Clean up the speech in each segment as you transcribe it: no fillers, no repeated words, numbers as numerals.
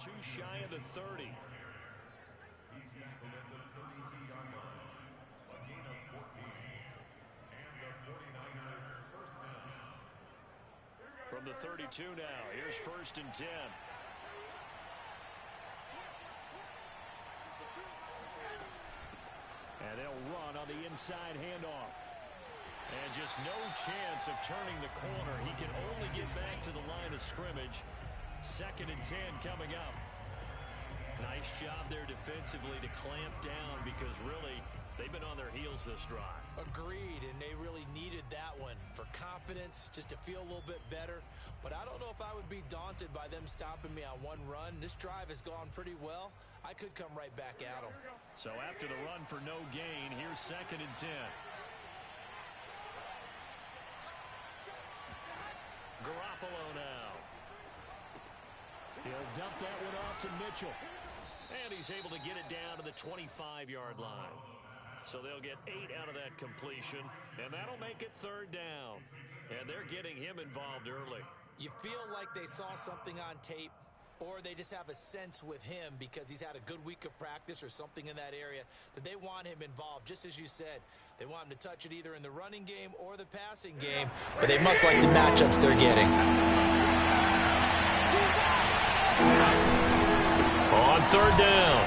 too shy of the 30. He's tackled at the 32-yard line. A gain of 14. And the 49er first down. From the 32 now, here's 1st and 10. And they'll run on the inside handoff. And just no chance of turning the corner. He can only get back to the line of scrimmage. 2nd and 10 coming up. Nice job there defensively to clamp down because really they've been on their heels this drive. Agreed, and they really needed that one for confidence, just to feel a little bit better. But I don't know if I would be daunted by them stopping me on one run. This drive has gone pretty well. I could come right back at them. So after the run for no gain, here's 2nd and 10. Garoppolo now. He'll dump that one off to Mitchell. And he's able to get it down to the 25-yard line. So they'll get 8 out of that completion, and that'll make it 3rd down. And they're getting him involved early. You feel like they saw something on tape, or they just have a sense with him because he's had a good week of practice or something in that area that they want him involved. Just as you said, they want him to touch it either in the running game or the passing game, but they must like the matchups they're getting. On 3rd down,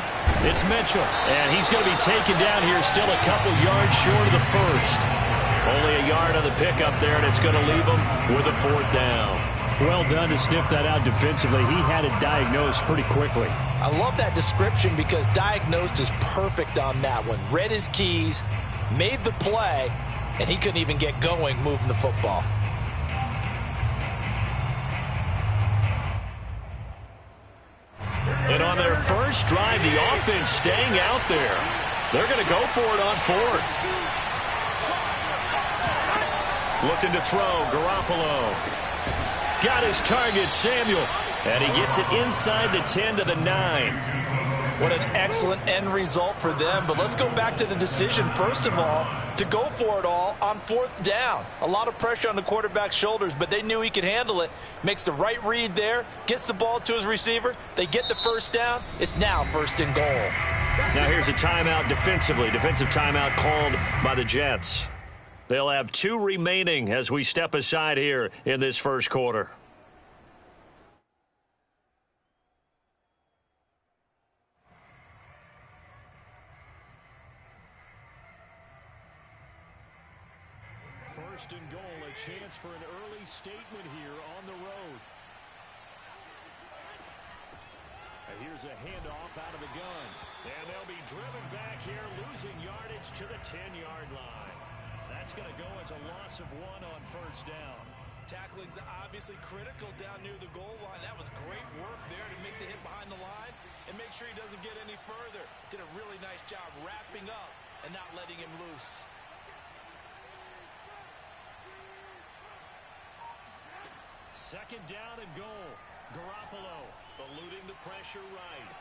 it's Mitchell, and he's going to be taken down here still a couple yards short of the 1st. Only a yard on the pickup there, and it's going to leave him with a 4th down. Well done to sniff that out defensively. He had it diagnosed pretty quickly. I love that description because diagnosed is perfect on that one. Read his keys, made the play, and he couldn't even get going moving the football. And on their first drive, the offense staying out there. They're going to go for it on 4th. Looking to throw, Garoppolo. Got his target, Samuel. And he gets it inside the 10 to the 9. What an excellent end result for them. But let's go back to the decision, first of all, to go for it all on 4th down. A lot of pressure on the quarterback's shoulders, but they knew he could handle it. Makes the right read there, gets the ball to his receiver. They get the 1st down. It's now 1st and goal. Now here's a timeout defensively. Defensive timeout called by the Jets. They'll have 2 remaining as we step aside here in this 1st quarter. First and goal, a chance for an early statement here on the road. And here's a handoff out of the gun. And they'll be driven back here, losing yardage to the 10-yard line. That's going to go as a loss of 1 on 1st down. Tackling's obviously critical down near the goal line. That was great work there to make the hit behind the line and make sure he doesn't get any further. Did a really nice job wrapping up and not letting him loose. Second down and goal. Garoppolo eluding the pressure right.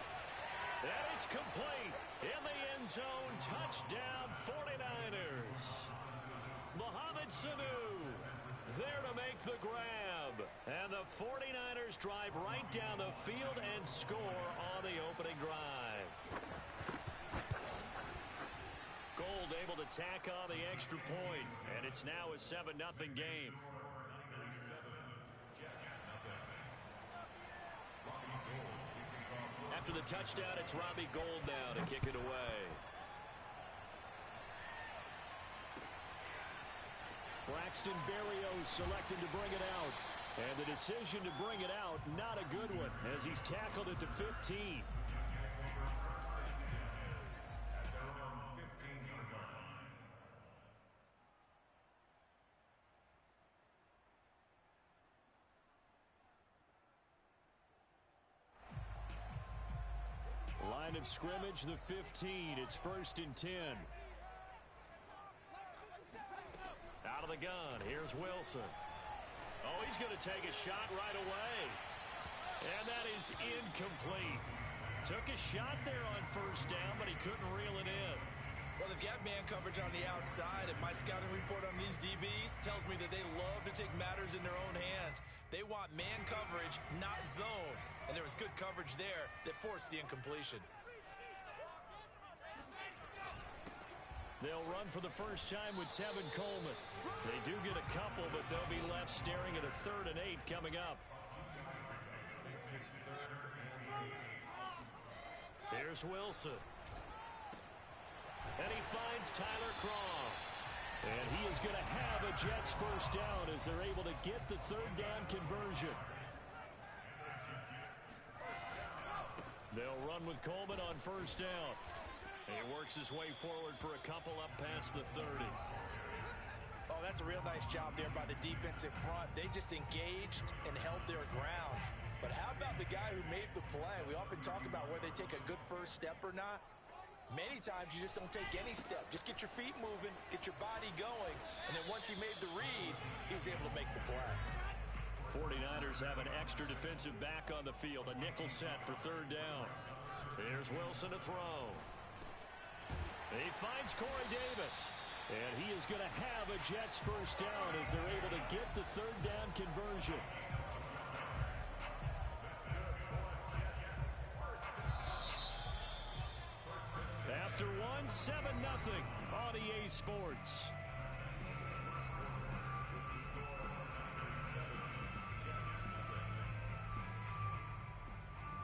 And it's complete. In the end zone, touchdown 49ers. Mohamed Sanu there to make the grab. And the 49ers drive right down the field and score on the opening drive. Gold able to tack on the extra point. And it's now a 7-0 game. After the touchdown, it's Robbie Gould now to kick it away. Braxton Berrios selected to bring it out. And the decision to bring it out, not a good one, as he's tackled at the 15. Line of scrimmage, the 15. It's 1st and 10. Out of the gun. Here's Wilson. Oh, he's going to take a shot right away. And that is incomplete. Took a shot there on 1st down, but he couldn't reel it in. Well, they've got man coverage on the outside, and my scouting report on these DBs tells me that they love to take matters in their own hands. They want man coverage, not zone. And there was good coverage there that forced the incompletion. They'll run for the first time with Tevin Coleman. They do get a couple, but they'll be left staring at a 3rd and 8 coming up. Here's Wilson. And he finds Tyler Kroft. And he is going to have a Jets first down as they're able to get the 3rd down conversion. They'll run with Coleman on first down. He works his way forward for a couple up past the 30. Oh, that's a real nice job there by the defensive front. They just engaged and held their ground. But how about the guy who made the play? We often talk about whether they take a good first step or not. Many times you just don't take any step. Just get your feet moving, get your body going, and then once he made the read, he was able to make the play. 49ers have an extra defensive back on the field, a nickel set for 3rd down. Here's Wilson to throw. He finds Corey Davis. And he is going to have a Jets first down as they're able to get the 3rd down conversion. After one, 7-0 on EA Sports.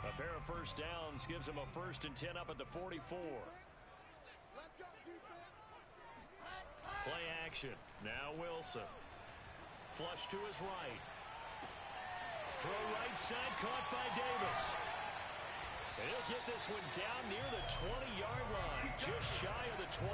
A pair of first downs gives him a 1st and 10 up at the 44. Let's go, defense. Play action. Now Wilson. Flush to his right. Throw right side caught by Davis. And he'll get this one down near the 20-yard line, just shy of the 20.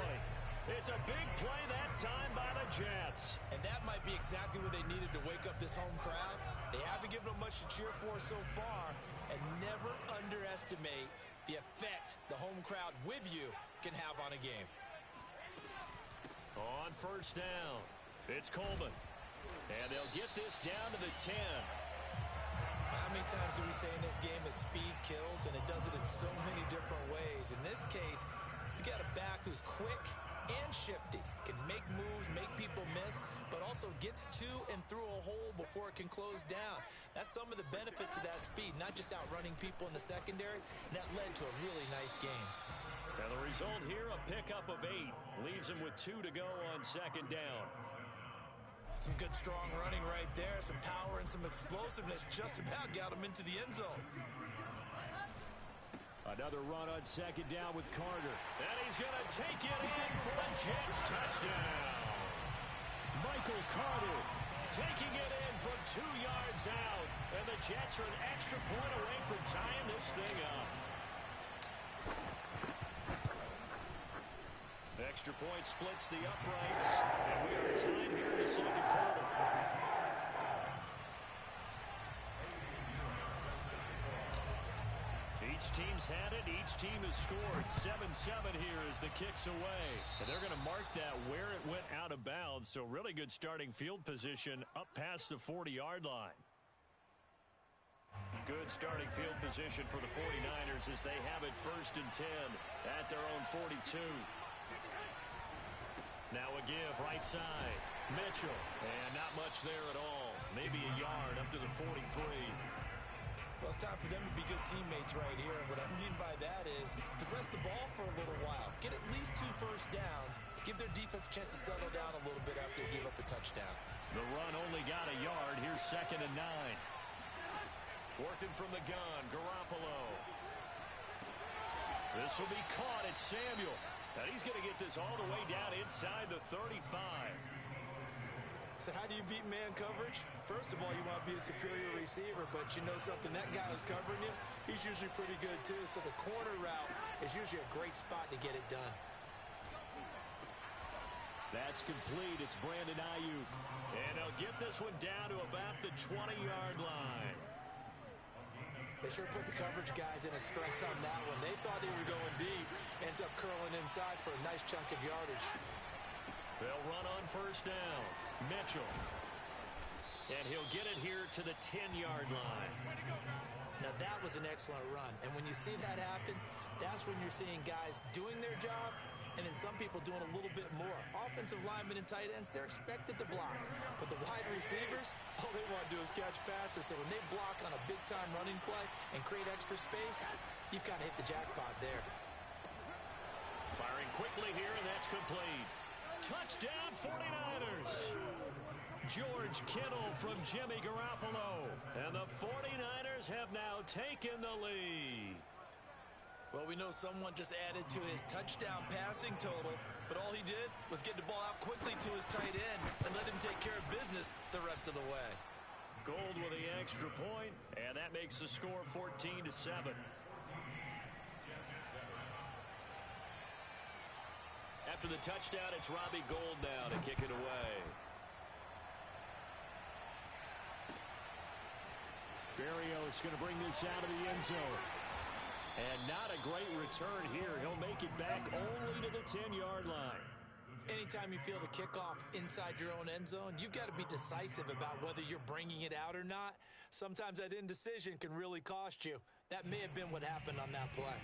It's a big play that time by the Jets. And that might be exactly what they needed to wake up this home crowd. They haven't given them much to cheer for so far, and never underestimate the effect the home crowd with you can have on a game. On first down, it's Coleman. And they'll get this down to the 10. How many times do we say in this game that speed kills, and it does it in so many different ways? In this case, you got a back who's quick and shifty, can make moves, make people miss, but also gets to and through a hole before it can close down. That's some of the benefits of that speed, not just outrunning people in the secondary, and that led to a really nice game. And the result here, a pickup of 8. Leaves him with 2 to go on 2nd down. Some good strong running right there, some power and some explosiveness just about got him into the end zone. Another run on 2nd down with Carter. And he's going to take it in for a Jets touchdown. Michael Carter taking it in from 2 yards out. And the Jets are an extra point away from tying this thing up. Extra point splits the uprights. And we are tied here in the 2nd quarter. Each team's had it. Each team has scored. 7-7 here as the kick's away. And they're going to mark that where it went out of bounds. So really good starting field position up past the 40-yard line. Good starting field position for the 49ers as they have it 1st and 10 at their own 42. Now a give right side. Mitchell. And not much there at all. Maybe a yard up to the 43. Well, it's time for them to be good teammates right here. And what I mean by that is possess the ball for a little while. Get at least 2 first downs. Give their defense a chance to settle down a little bit after they give up a touchdown. The run only got a yard. Here's 2nd and 9. Working from the gun, Garoppolo. This will be caught. It's Samuel. And he's going to get this all the way down inside the 35. So how do you beat man coverage? First of all, you want to be a superior receiver, but you know something, that guy who's covering you, he's usually pretty good too. So the corner route is usually a great spot to get it done. That's complete. It's Brandon Ayuk. And he'll get this one down to about the 20-yard line. They sure put the coverage guys in a stress on that one. They thought they were going deep. Ends up curling inside for a nice chunk of yardage. They'll run on first down. Mitchell. And he'll get it here to the 10-yard line. Now that was an excellent run. And when you see that happen, that's when you're seeing guys doing their job and then some people doing a little bit more. Offensive linemen and tight ends, they're expected to block. But the wide receivers, all they want to do is catch passes. So when they block on a big-time running play and create extra space, you've got to hit the jackpot there. Firing quickly here, and that's complete. Touchdown, 49ers. George Kittle from Jimmy Garoppolo. And the 49ers have now taken the lead. Well, we know someone just added to his touchdown passing total, but all he did was get the ball out quickly to his tight end and let him take care of business the rest of the way. Gold with the extra point, and that makes the score 14-7. After the touchdown, it's Robbie Gould now to kick it away. Berrios going to bring this out of the end zone. And not a great return here. He'll make it back only to the 10-yard line. Anytime you feel the kickoff inside your own end zone, you've got to be decisive about whether you're bringing it out or not. Sometimes that indecision can really cost you. That may have been what happened on that play.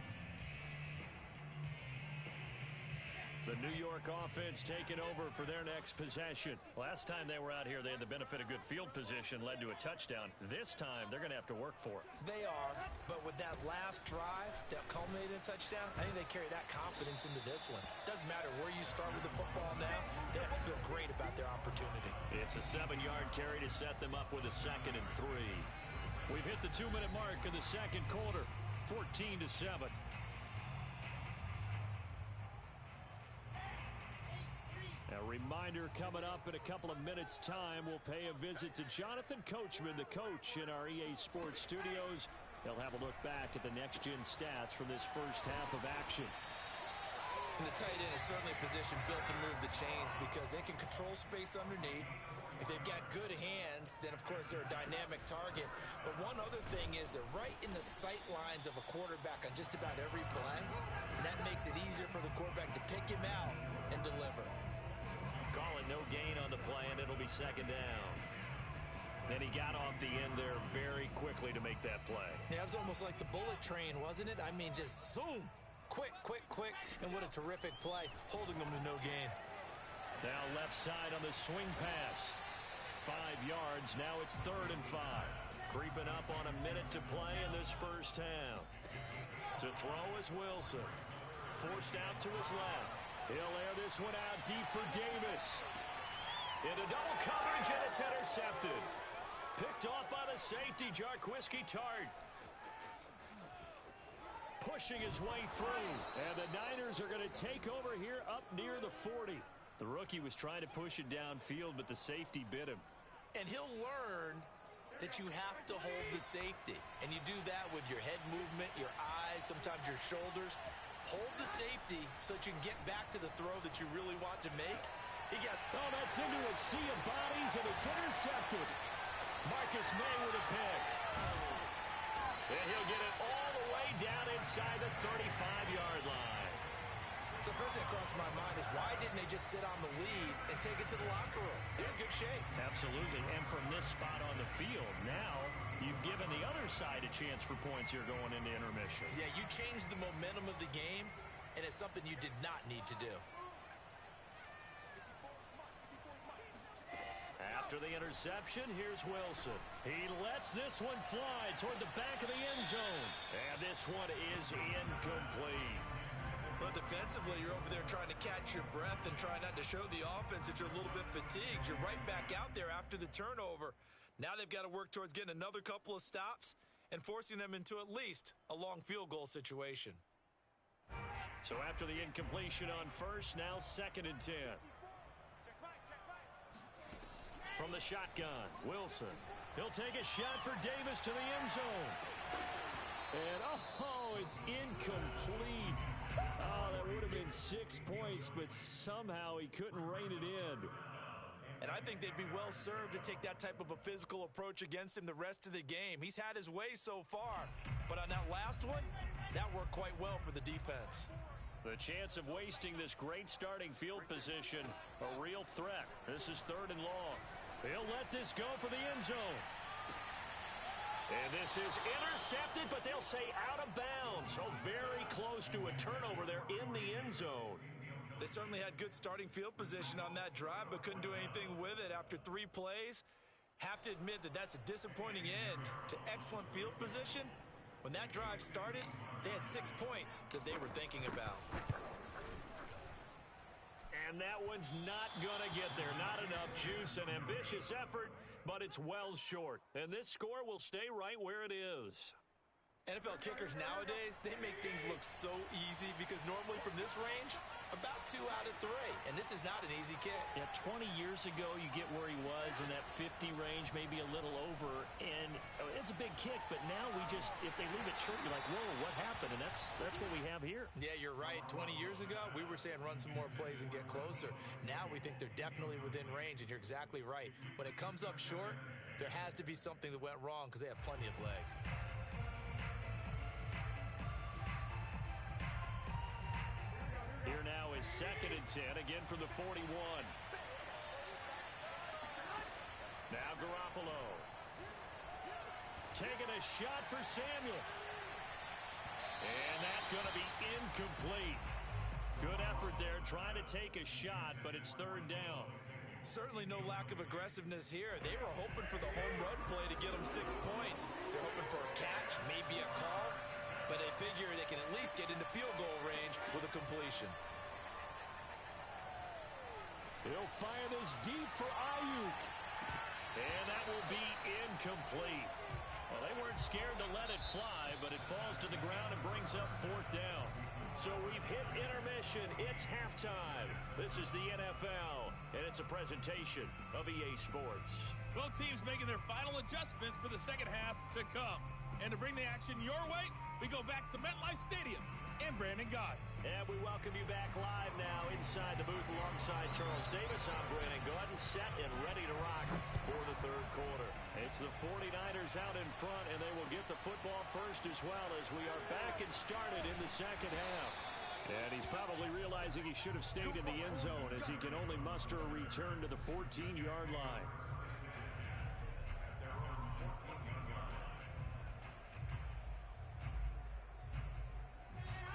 The New York offense taking over for their next possession. Last time they were out here, they had the benefit of good field position, led to a touchdown. This time, they're going to have to work for it. They are, but with that last drive that culminated in a touchdown, I think they carry that confidence into this one. Doesn't matter where you start with the football now, they have to feel great about their opportunity. It's a 7-yard carry to set them up with a 2nd and 3. We've hit the 2-minute mark in the second quarter, 14-7. A reminder coming up in a couple of minutes' time, we'll pay a visit to Jonathan Coachman, the coach in our EA Sports studios. He'll have a look back at the next-gen stats from this first half of action. And the tight end is certainly a position built to move the chains because they can control space underneath. If they've got good hands, then, of course, they're a dynamic target. But one other thing is they're right in the sight lines of a quarterback on just about every play, and that makes it easier for the quarterback to pick him out and deliver. Calling no gain on the play, and it'll be 2nd down. And he got off the end there very quickly to make that play. Yeah, it was almost like the bullet train, wasn't it? I mean, just zoom. Quick, quick, quick. And what a terrific play, holding them to no gain. Now left side on the swing pass. 5 yards. Now it's 3rd and 5. Creeping up on a minute to play in this first half. To throw is Wilson. Forced out to his left. He'll air this one out deep for Davis. Into double coverage, and it's intercepted. Picked off by the safety, Jarquiski Tart. Pushing his way through. And the Niners are going to take over here up near the 40. The rookie was trying to push it downfield, but the safety bit him. And he'll learn that you have to hold the safety. And you do that with your head movement, your eyes, sometimes your shoulders. Hold the safety so that you can get back to the throw that you really want to make. He gets... Oh, that's into a sea of bodies, and it's intercepted. Marcus May with a pick. And he'll get it all the way down inside the 35-yard line. So first thing that crossed my mind is why didn't they just sit on the lead and take it to the locker room? They're in good shape. Absolutely, and from this spot on the field, now you've given the other side a chance for points here going into intermission. Yeah, you changed the momentum of the game, and it's something you did not need to do. After the interception, here's Wilson. He lets this one fly toward the back of the end zone. And this one is incomplete. But defensively, you're over there trying to catch your breath and try not to show the offense that you're a little bit fatigued. You're right back out there after the turnover. Now they've got to work towards getting another couple of stops and forcing them into at least a long field goal situation. So after the incompletion on first, now 2nd and 10. From the shotgun, Wilson. He'll take a shot for Davis to the end zone. And, oh, it's incomplete. Oh, that would have been 6 points, but somehow he couldn't rein it in. And I think they'd be well served to take that type of a physical approach against him the rest of the game. He's had his way so far, but on that last one, that worked quite well for the defense. The chance of wasting this great starting field position, a real threat. This is 3rd and long. He'll let this go for the end zone. And this is intercepted, but they'll say out of bounds. So very close to a turnover there in the end zone. They certainly had good starting field position on that drive, but couldn't do anything with it after 3 plays. Have to admit that that's a disappointing end to excellent field position. When that drive started, they had 6 points that they were thinking about. And that one's not going to get there. Not enough juice. An ambitious effort, but it's well short. And this score will stay right where it is. NFL kickers nowadays, they make things look so easy because normally from this range, about 2 out of 3. And this is not an easy kick. Yeah, 20 years ago, you get where he was in that 50 range, maybe a little over. And it's a big kick, but now we just, if they leave it short, you're like, whoa, what happened? And that's what we have here. Yeah, you're right. 20 years ago, we were saying run some more plays and get closer. Now we think they're definitely within range, and you're exactly right. When it comes up short, there has to be something that went wrong because they have plenty of leg. Here now is 2nd and 10, again from the 41. Now Garoppolo. Taking a shot for Samuel. And that's going to be incomplete. Good effort there, trying to take a shot, but it's 3rd down. Certainly no lack of aggressiveness here. They were hoping for the home run play to get them 6 points. They're hoping for a catch, maybe a call. But they figure they can at least get into field goal range with a completion. He'll fire this deep for Ayuk. And that will be incomplete. Well, they weren't scared to let it fly, but it falls to the ground and brings up 4th down. So we've hit intermission. It's halftime. This is the NFL, and it's a presentation of EA Sports. Both teams making their final adjustments for the second half to come. And to bring the action your way, we go back to MetLife Stadium and Brandon Gaudin. And we welcome you back live now inside the booth alongside Charles Davis. I'm Brandon Gaudin, set and ready to rock for the 3rd quarter. It's the 49ers out in front, and they will get the football first as well as we are back and started in the second half. And he's probably realizing he should have stayed in the end zone as he can only muster a return to the 14-yard line.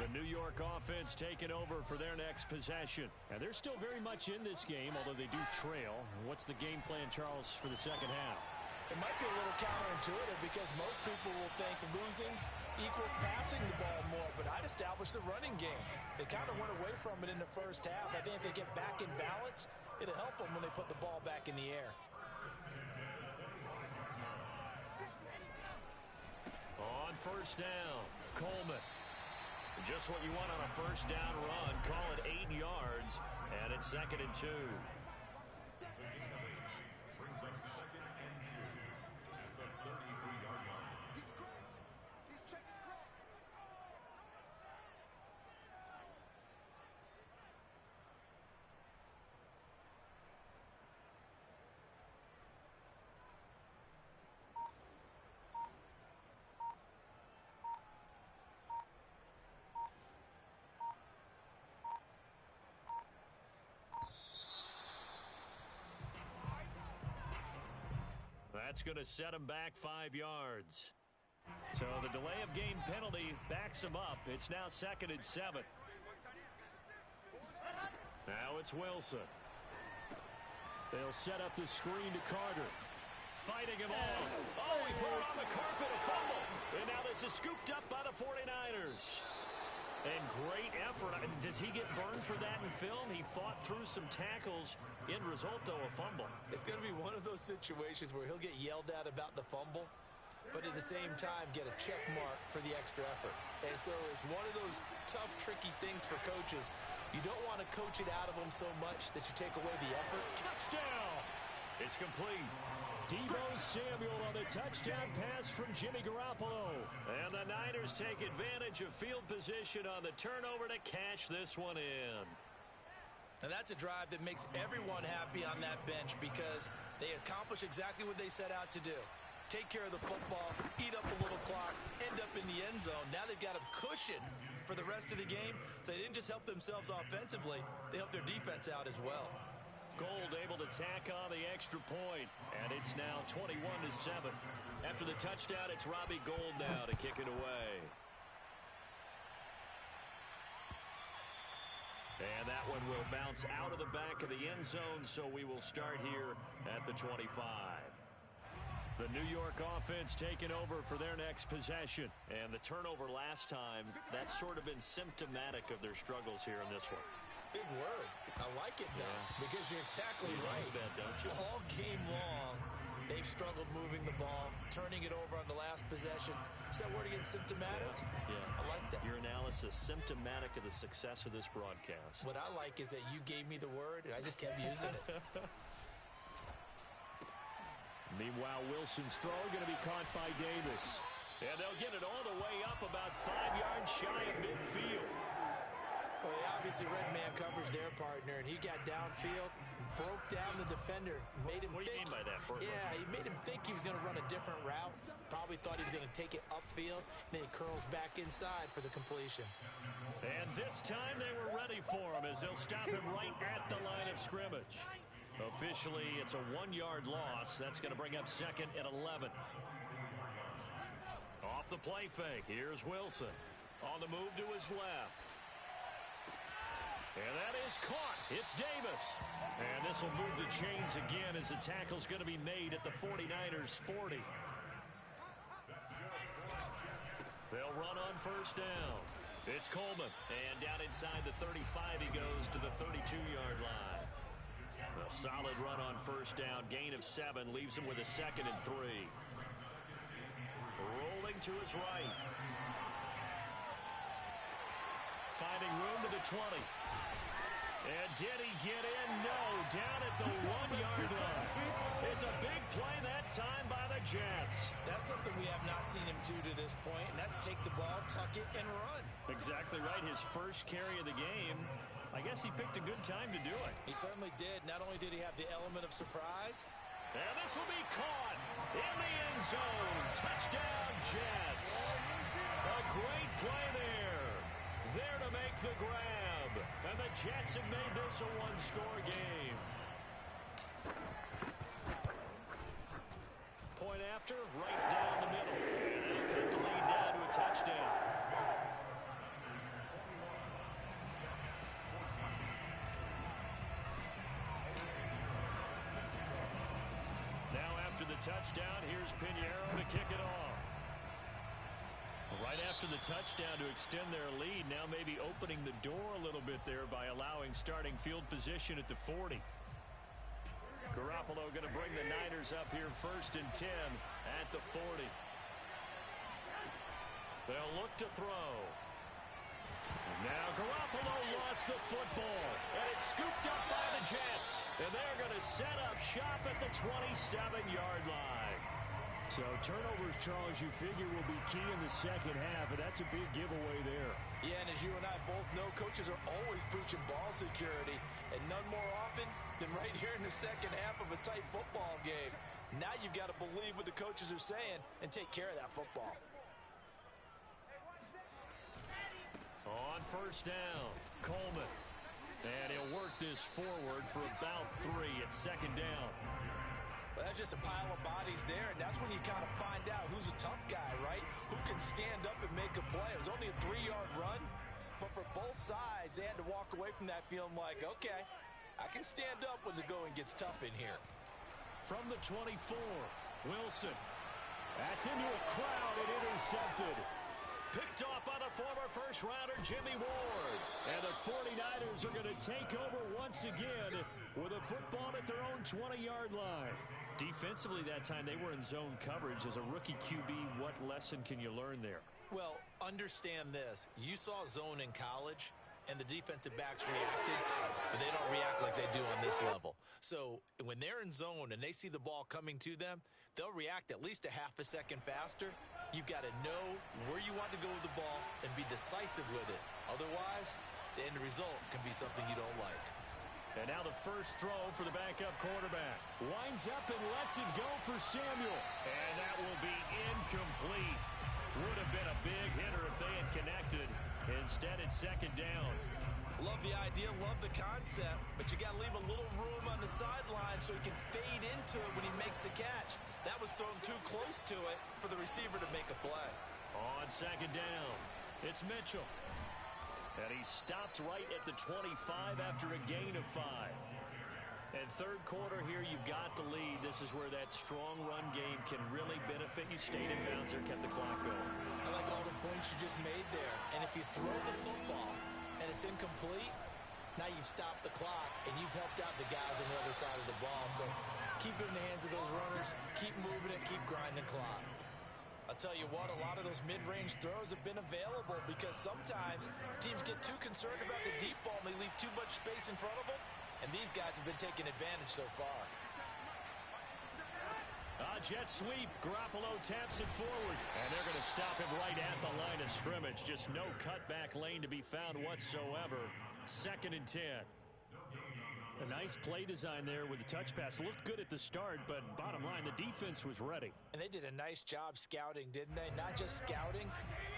The New York offense taking over for their next possession. And they're still very much in this game, although they do trail. What's the game plan, Charles, for the second half? It might be a little counterintuitive because most people will think losing equals passing the ball more, but I'd establish the running game. They kind of went away from it in the first half. I think if they get back in balance, it'll help them when they put the ball back in the air. On 1st down, Coleman. Just what you want on a 1st down run. Call it 8 yards, and it's 2nd and 2. Brings up 2nd and 2 at the 33-yard line. He's crazy. He's checking crazy. That's going to set him back 5 yards. So the delay of game penalty backs him up. It's now 2nd and 7. Now it's Wilson. They'll set up the screen to Carter. Fighting him off. Oh, he put it on the carpet, a fumble. And now this is scooped up by the 49ers. And great effort. Does he get burned for that in film? He fought through some tackles. End result, though, a fumble. It's going to be one of those situations where he'll get yelled at about the fumble, but at the same time get a check mark for the extra effort. And so it's one of those tough, tricky things for coaches. You don't want to coach it out of them so much that you take away the effort. Touchdown! It's complete. Deebo Samuel on the touchdown pass from Jimmy Garoppolo. And the Niners take advantage of field position on the turnover to cash this one in. And that's a drive that makes everyone happy on that bench because they accomplish exactly what they set out to do. Take care of the football, eat up a little clock, end up in the end zone. Now they've got a cushion for the rest of the game. So they didn't just help themselves offensively, they helped their defense out as well. Gold able to tack on the extra point, and it's now 21-7. After the touchdown, it's Robbie Gould now to kick it away. And that one will bounce out of the back of the end zone, so we will start here at the 25. The New York offense taking over for their next possession. And the turnover last time, that's sort of been symptomatic of their struggles here in this one. Big word. I like it, though, because you're exactly right. Like that, don't you? All game long, they've struggled moving the ball, turning it over on the last possession. Is that word again, symptomatic? Yeah. I like that. Your analysis, symptomatic of the success of this broadcast. What I like is that you gave me the word, and I just kept using it. Meanwhile, Wilson's throw going to be caught by Davis. And they'll get it all the way up about 5 yards shy of midfield. Well, they obviously read man coverage their partner, and he got downfield, broke down the defender, made him What do you think. mean by that, Bert? Yeah, he made him think he was going to run a different route. Probably thought he was going to take it upfield. Then he curls back inside for the completion. And this time they were ready for him as they'll stop him right at the line of scrimmage. Officially, it's a 1-yard loss. That's going to bring up second and 11. Off the play fake, here's Wilson. On the move to his left. And that is caught. It's Davis. And this will move the chains again as the tackle's going to be made at the 49ers 40. They'll run on first down. It's Coleman. And down inside the 35 he goes to the 32-yard line. A solid run on first down. Gain of 7 leaves him with a 2nd and 3. Rolling to his right. Finding room to the 20. And did he get in? No. Down at the 1-yard line. It's a big play that time by the Jets. That's something we have not seen him do to this point, and that's take the ball, tuck it, and run. Exactly right. His first carry of the game. I guess he picked a good time to do it. He certainly did. Not only did he have the element of surprise. And this will be caught in the end zone. Touchdown, Jets. A great play there. There to make the grab. And the Jets have made this a one-score game. Point after, right down the middle. And they'll cut the lead down to a touchdown. Now after the touchdown, here's Pinheiro to kick it off. Right after the touchdown to extend their lead, now maybe opening the door a little bit there by allowing starting field position at the 40. Garoppolo going to bring the Niners up here 1st and 10 at the 40. They'll look to throw. Now Garoppolo lost the football, and it's scooped up by the Jets. And they're going to set up shop at the 27-yard line. So turnovers, Charles, you figure will be key in the second half, and that's a big giveaway there. Yeah, and as you and I both know, coaches are always preaching ball security, and none more often than right here in the second half of a tight football game. Now you've got to believe what the coaches are saying and take care of that football. On first down, Coleman. And he'll work this forward for about 3 at 2nd down. Well, that's just a pile of bodies there, and that's when you kind of find out who's a tough guy, right? Who can stand up and make a play. It was only a 3-yard run, but for both sides, they had to walk away from that feeling like, okay, I can stand up when the going gets tough in here. From the 24, Wilson. That's into a crowd and intercepted. Picked off by the former first-rounder Jimmy Ward. And the 49ers are going to take over once again with a football at their own 20-yard line. Defensively that time, they were in zone coverage. As a rookie QB, what lesson can you learn there? Well, understand this. You saw zone in college, and the defensive backs reacted, but they don't react like they do on this level. So when they're in zone and they see the ball coming to them, they'll react at least a half a second faster. You've got to know where you want to go with the ball and be decisive with it. Otherwise, the end result can be something you don't like. And now the first throw for the backup quarterback. Winds up and lets it go for Samuel. And that will be incomplete. Would have been a big hitter if they had connected. Instead, it's 2nd down. Love the idea, love the concept, but you got to leave a little room on the sideline so he can fade into it when he makes the catch. That was thrown too close to it for the receiver to make a play. On 2nd down, it's Mitchell. And he stopped right at the 25 after a gain of 5. And third quarter here, you've got the lead. This is where that strong run game can really benefit you. Stayed in bounds there, kept the clock going. I like all the points you just made there. And if you throw the football and it's incomplete, now you've stopped the clock and you've helped out the guys on the other side of the ball. So keep it in the hands of those runners. Keep moving it. Keep grinding the clock. I'll tell you what, a lot of those mid-range throws have been available because sometimes teams get too concerned about the deep ball and they leave too much space in front of them. And these guys have been taking advantage so far. Jet sweep. Garoppolo taps it forward. And they're going to stop him right at the line of scrimmage. Just no cutback lane to be found whatsoever. 2nd and 10. A nice play design there with the touch pass. Looked good at the start, but bottom line, the defense was ready. And they did a nice job scouting, didn't they? Not just scouting,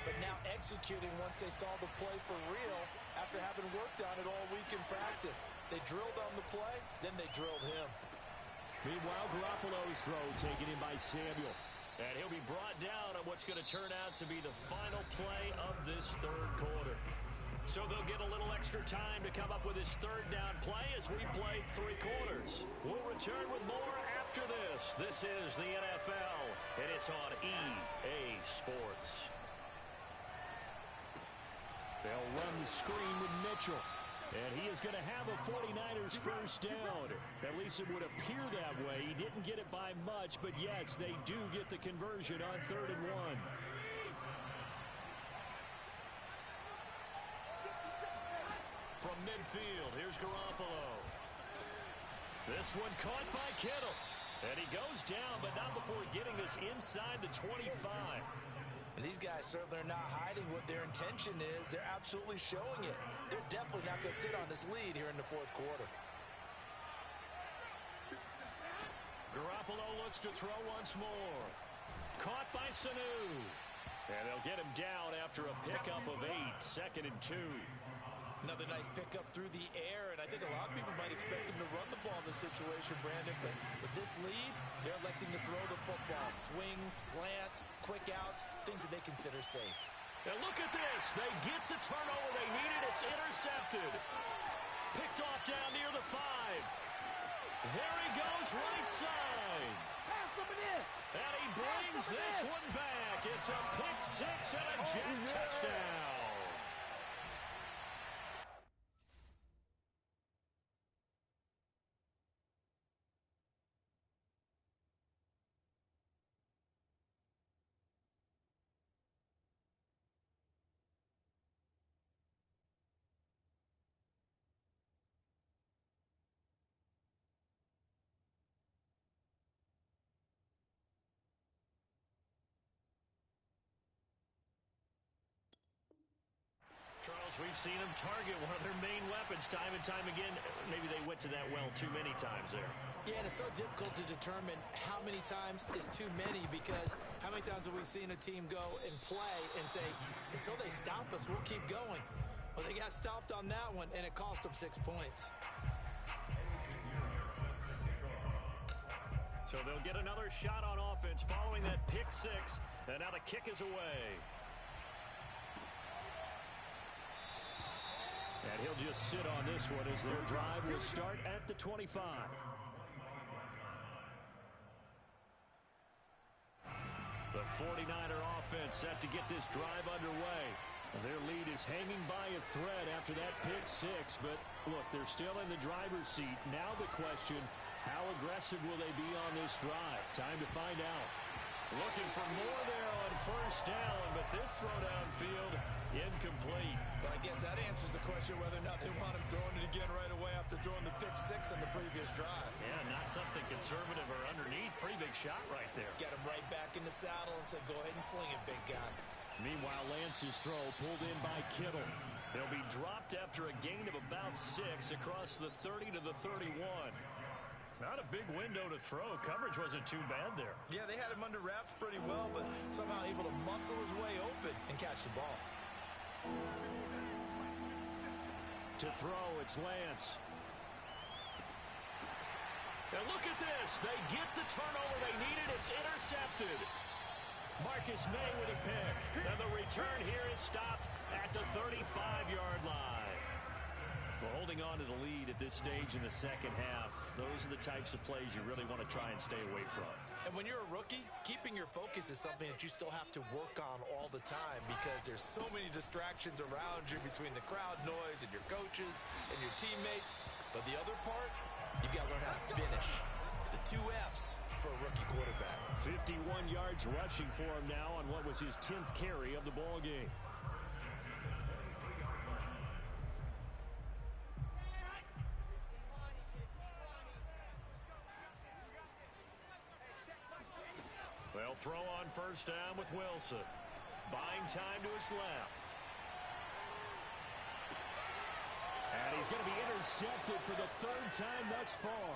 but now executing once they saw the play for real after having worked on it all week in practice. They drilled on the play, then they drilled him. Meanwhile, Garoppolo's throw taken in by Samuel. And he'll be brought down on what's going to turn out to be the final play of this third quarter. So they'll get a little extra time to come up with his third down play as we play 3 quarters. We'll return with more after this. This is the NFL, and it's on EA Sports. They'll run the screen with Mitchell. And he is going to have a 49ers first down. At least it would appear that way. He didn't get it by much, but yes, they do get the conversion on 3rd and 1. From midfield, here's Garoppolo. This one caught by Kittle. And he goes down, but not before getting this inside the 25. And these guys certainly are not hiding what their intention is. They're absolutely showing it. They're definitely not going to sit on this lead here in the 4th quarter. Garoppolo looks to throw once more. Caught by Sanu. And they'll get him down after a pickup of 8. 2nd and 2. Another nice pickup through the air, and I think a lot of people might expect him to run the ball in this situation, Brandon, but with this lead, they're electing to throw the football. Swings, slants, quick outs, things that they consider safe. And look at this. They get the turnover they needed. It's intercepted. Picked off down near the 5. There he goes, right side. Pass him this. And he brings this one back. It's a pick 6 and a Jet touchdown. Charles, we've seen them target one of their main weapons time and time again. Maybe they went to that well too many times there. Yeah, and it's so difficult to determine how many times is too many, because how many times have we seen a team go and play and say, until they stop us, we'll keep going. Well, they got stopped on that one, and it cost them 6 points. So they'll get another shot on offense following that pick 6, and now the kick is away. And he'll just sit on this one as their drive will start at the 25. The 49er offense set to get this drive underway. Their lead is hanging by a thread after that pick 6, but look, they're still in the driver's seat. Now the question, how aggressive will they be on this drive? Time to find out. Looking for more there on first down, but this throw downfield incomplete. But I guess that answers the question whether or not they want him throwing it again right away after throwing the pick 6 on the previous drive. Yeah, not something conservative or underneath. Pretty big shot right there. Get him right back in the saddle and said, go ahead and sling it, big guy. Meanwhile, Lance's throw pulled in by Kittle. They'll be dropped after a gain of about 6 across the 30 to the 31. Not a big window to throw. Coverage wasn't too bad there. Yeah, they had him under wraps pretty well, but somehow able to muscle his way open and catch the ball. To throw, it's Lance. And look at this. They get the turnover they needed. It's intercepted. Marcus May with a pick. And the return here is stopped at the 35-yard line. Well, holding on to the lead at this stage in the second half, those are the types of plays you really want to try and stay away from. And when you're a rookie, keeping your focus is something that you still have to work on all the time because there's so many distractions around you between the crowd noise and your coaches and your teammates. But the other part, you've got to learn how to finish. It's the 2 F's for a rookie quarterback. 51 yards rushing for him now on what was his 10th carry of the ball game. They'll throw on first down with Wilson. Buying time to his left. And he's going to be intercepted for the 3rd time thus far.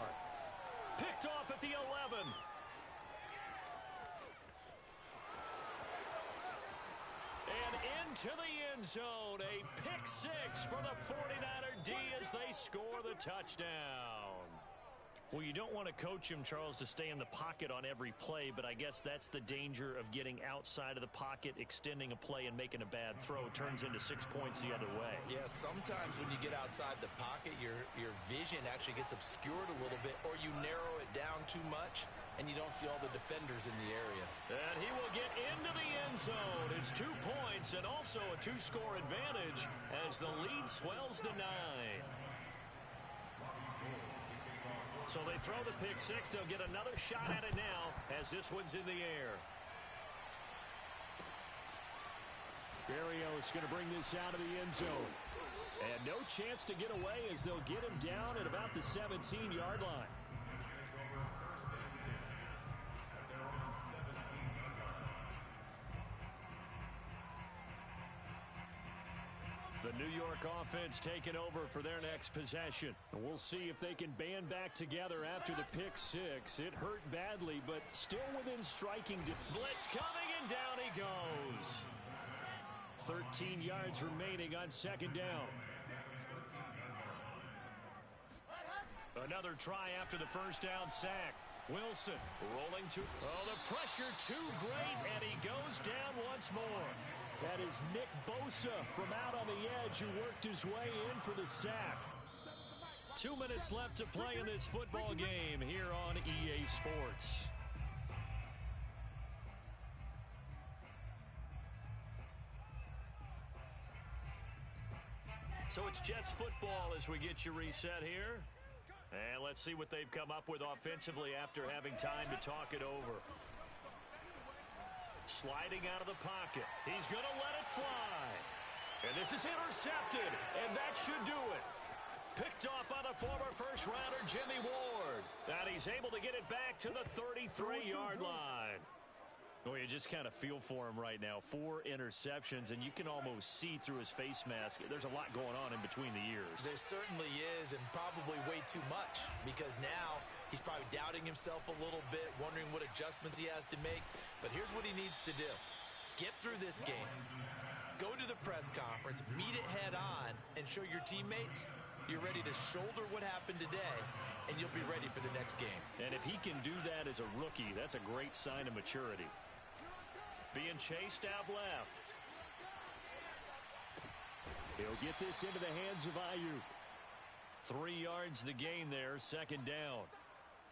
Picked off at the 11. And into the end zone. A pick 6 for the 49er D as they score the touchdown. Well, you don't want to coach him, Charles, to stay in the pocket on every play, but I guess that's the danger of getting outside of the pocket, extending a play, and making a bad throw. Turns into 6 points the other way. Yeah, sometimes when you get outside the pocket, your vision actually gets obscured a little bit, or you narrow it down too much, and you don't see all the defenders in the area. And he will get into the end zone. It's 2 points and also a 2-score advantage as the lead swells to 9. So they throw the pick 6. They'll get another shot at it now as this one's in the air. Berrios going to bring this out of the end zone. And no chance to get away as they'll get him down at about the 17-yard line. The New York offense taking over for their next possession. We'll see if they can band back together after the pick 6. It hurt badly, but still within striking. Blitz coming, and down he goes. 13 yards remaining on 2nd down. Another try after the first down sack. Wilson rolling to... Oh, the pressure too great, and he goes down once more. That is Nick Bosa from out on the edge who worked his way in for the sack. 2 minutes left to play in this football game here on EA Sports. So it's Jets football as we get you reset here. And let's see what they've come up with offensively after having time to talk it over. Sliding out of the pocket. He's going to let it fly. And this is intercepted. And that should do it. Picked off by the former first-rounder Jimmy Ward. And he's able to get it back to the 33-yard line. Well, you just kind of feel for him right now. 4 interceptions, and you can almost see through his face mask. There's a lot going on in between the ears. There certainly is, and probably way too much, because now he's probably doubting himself a little bit, wondering what adjustments he has to make. But here's what he needs to do. Get through this game. Go to the press conference, meet it head on, and show your teammates you're ready to shoulder what happened today, and you'll be ready for the next game. And if he can do that as a rookie, that's a great sign of maturity. Being chased out left. He'll get this into the hands of Ayuk. 3 yards the gain there, 2nd down.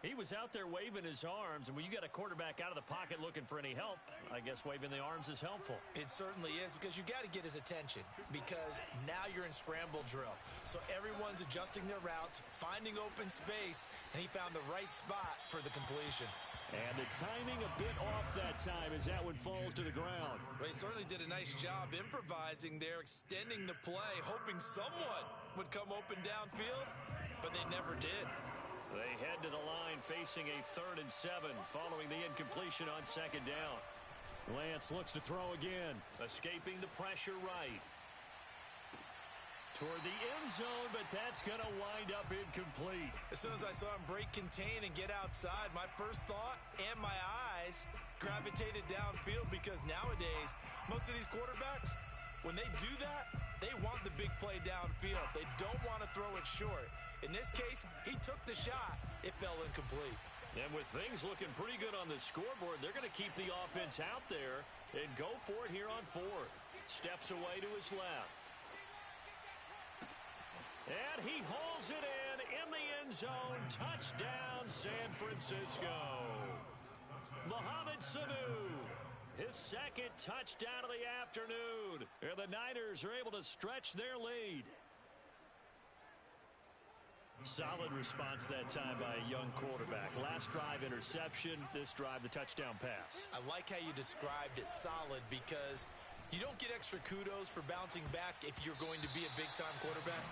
He was out there waving his arms, and when you got a quarterback out of the pocket looking for any help, I guess waving the arms is helpful. It certainly is, because you got to get his attention, because now you're in scramble drill. So everyone's adjusting their routes, finding open space, and he found the right spot for the completion. And the timing a bit off that time as that one falls to the ground. Well, he certainly did a nice job improvising there, extending the play, hoping someone would come open downfield, but they never did. They head to the line facing a 3rd and 7 following the incompletion on 2nd down. Lance looks to throw again, escaping the pressure right. Toward the end zone, but that's going to wind up incomplete. As soon as I saw him break contain and get outside, my first thought and my eyes gravitated downfield, because nowadays, most of these quarterbacks, when they do that, they want the big play downfield. They don't want to throw it short. In this case, he took the shot. It fell incomplete. And with things looking pretty good on the scoreboard, they're going to keep the offense out there and go for it here on fourth. Steps away to his left. And he hauls it in the end zone. Touchdown, San Francisco. Mohamed Sanu, his second touchdown of the afternoon. And the Niners are able to stretch their lead. Solid response that time by a young quarterback. Last drive interception, this drive the touchdown pass. I like how you described it solid because you don't get extra kudos for bouncing back if you're going to be a big-time quarterback.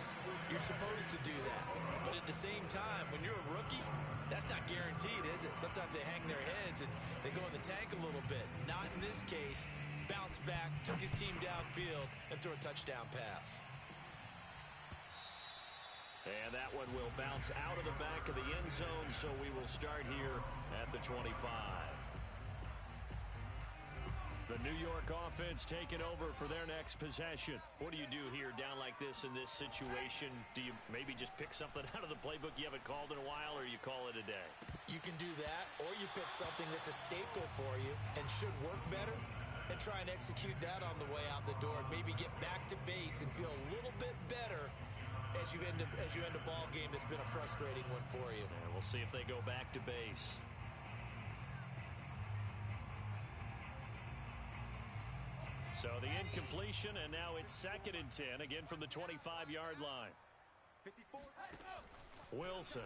You're supposed to do that. But at the same time, when you're a rookie, that's not guaranteed, is it? Sometimes they hang their heads and they go in the tank a little bit. Not in this case. Bounce back, took his team downfield, and threw a touchdown pass. And that one will bounce out of the back of the end zone, so we will start here at the 25. The New York offense taking over for their next possession. What do you do here down like this in this situation? Do you maybe just pick something out of the playbook you haven't called in a while, or you call it a day? You can do that, or you pick something that's a staple for you and should work better and try and execute that on the way out the door and maybe get back to base and feel a little bit better as you end a ball game that's been a frustrating one for you. And we'll see if they go back to base. So the incompletion, and now it's 2nd and 10, again from the 25-yard line. Wilson.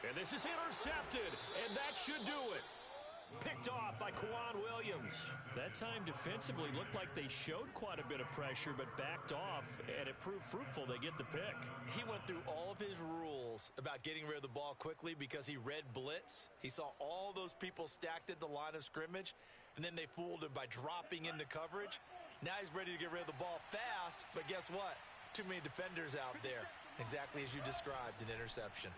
And this is intercepted, and that should do it. Picked off by Kwan Williams. That time defensively looked like they showed quite a bit of pressure, but backed off, and it proved fruitful. They get the pick. He went through all of his rules about getting rid of the ball quickly because he read blitz. He saw all those people stacked at the line of scrimmage, and then they fooled him by dropping into coverage. Now he's ready to get rid of the ball fast, but guess what? Too many defenders out there. Exactly as you described, an interception.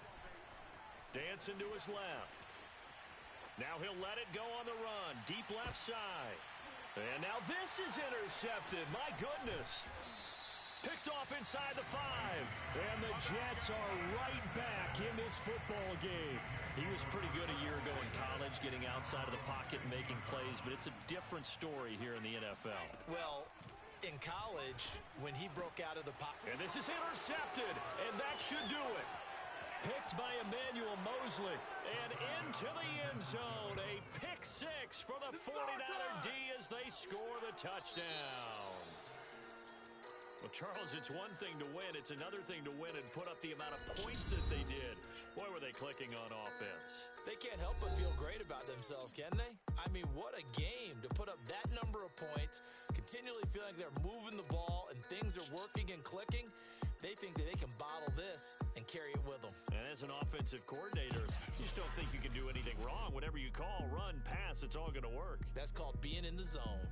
Dancing to his left. Now he'll let it go on the run. Deep left side. And now this is intercepted. My goodness. Picked off inside the 5. And the Jets are right back in this football game. He was pretty good a year ago in college, getting outside of the pocket and making plays, but it's a different story here in the NFL. Well, in college, when he broke out of the pocket. And this is intercepted, and that should do it. Picked by Emmanuel Mosley, and into the end zone. A pick 6 for the 49er D as they score the touchdown. Well, Charles, it's one thing to win. It's another thing to win and put up the amount of points that they did. Boy, were they clicking on offense. They can't help but feel great about themselves, can they? I mean, what a game to put up that number of points, continually feeling they're moving the ball and things are working and clicking. They think that they can bottle this and carry it with them. And as an offensive coordinator, you just don't think you can do anything wrong. Whatever you call, run, pass, it's all going to work. That's called being in the zone.